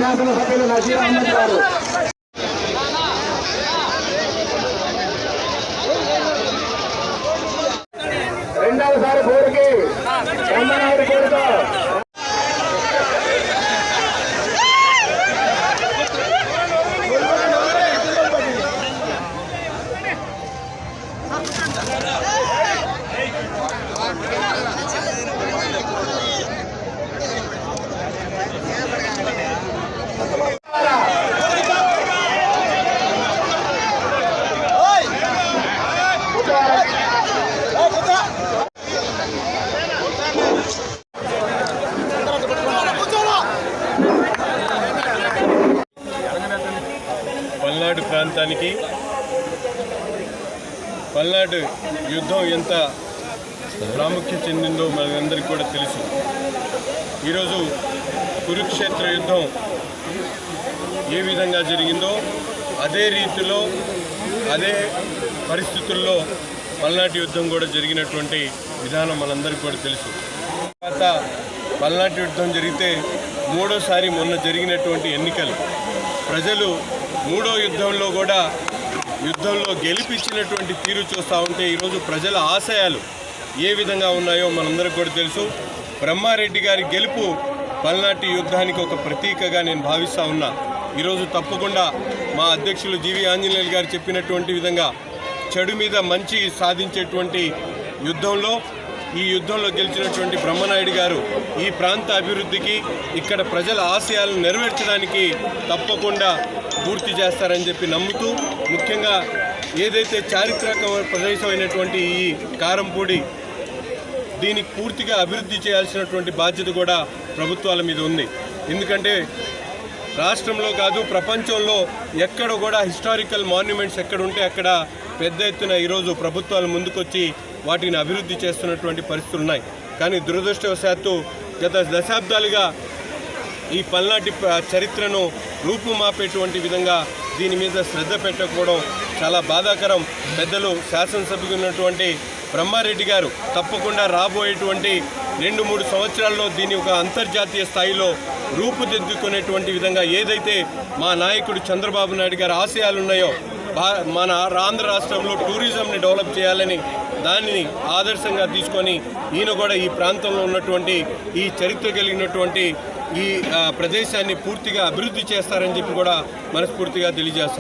శాసనసభ్యులు నజీర్ అహ్మద్ గారు. రెండవసారి కోరిక బ్రహ్మనాయుడు కోరిక. పల్నాడు ప్రాంతానికి పల్నాడు యుద్ధం ఎంత ప్రాముఖ్యత చెందిందో మనందరికీ కూడా తెలుసు. ఈరోజు కురుక్షేత్ర యుద్ధం ఏ విధంగా జరిగిందో అదే రీతిలో అదే పరిస్థితుల్లో పల్నాటి యుద్ధం కూడా జరిగినటువంటి విధానం మనందరికీ కూడా తెలుసు. తర్వాత పల్నాటి యుద్ధం జరిగితే మూడోసారి మొన్న జరిగినటువంటి ఎన్నికలు ప్రజలు మూడో యుద్ధంలో కూడా యుద్ధంలో గెలిపించినటువంటి తీరు చూస్తూ ఉంటే ఈరోజు ప్రజల ఆశయాలు ఏ విధంగా ఉన్నాయో మనందరికీ కూడా తెలుసు. బ్రహ్మారెడ్డి గారి గెలుపు పల్నాటి యుద్ధానికి ఒక ప్రతీకగా నేను భావిస్తూ ఉన్నా. ఈరోజు తప్పకుండా మా అధ్యక్షులు జీవి ఆంజనేయులు గారు చెప్పినటువంటి విధంగా చెడు మీద మంచి సాధించేటువంటి ఈ యుద్ధంలో గెలిచినటువంటి బ్రహ్మనాయుడు గారు ఈ ప్రాంత అభివృద్ధికి ఇక్కడ ప్రజల ఆశయాలను నెరవేర్చడానికి తప్పకుండా పూర్తి చేస్తారని చెప్పి నమ్ముతూ, ముఖ్యంగా ఏదైతే చారిత్రక ప్రదేశమైనటువంటి ఈ కారంపూడి దీనికి పూర్తిగా అభివృద్ధి చేయాల్సినటువంటి బాధ్యత కూడా ప్రభుత్వాల మీద ఉంది. ఎందుకంటే రాష్ట్రంలో కాదు ప్రపంచంలో ఎక్కడ కూడా హిస్టారికల్ మాన్యుమెంట్స్ ఎక్కడుంటే అక్కడ పెద్ద ఎత్తున ఈరోజు ప్రభుత్వాలు ముందుకొచ్చి వాటిని అభివృద్ధి చేస్తున్నటువంటి పరిస్థితులు ఉన్నాయి. కానీ దురదృష్టవశాత్తు గత దశాబ్దాలుగా ఈ పల్నాటి చరిత్రను రూపుమాపేటువంటి విధంగా దీని మీద శ్రద్ధ పెట్టకపోవడం చాలా బాధాకరం. పెద్దలు శాసనసభ్యులు ఉన్నటువంటి బ్రహ్మారెడ్డి గారు తప్పకుండా రాబోయేటువంటి 2-3 సంవత్సరాల్లో దీని ఒక అంతర్జాతీయ స్థాయిలో రూపుదిద్దుకునేటువంటి విధంగా ఏదైతే మా నాయకుడు చంద్రబాబు నాయుడు గారి ఆశయాలు ఉన్నాయో మన ఆంధ్ర రాష్ట్రంలో టూరిజంని డెవలప్ చేయాలని దానిని ఆదర్శంగా తీసుకొని ఈయన కూడా ఈ ప్రాంతంలో ఉన్నటువంటి ఈ చరిత్ర కలిగినటువంటి ఈ ప్రదేశాన్ని పూర్తిగా అభివృద్ధి చేస్తారని చెప్పి కూడా మనస్ఫూర్తిగా తెలియజేస్తాం.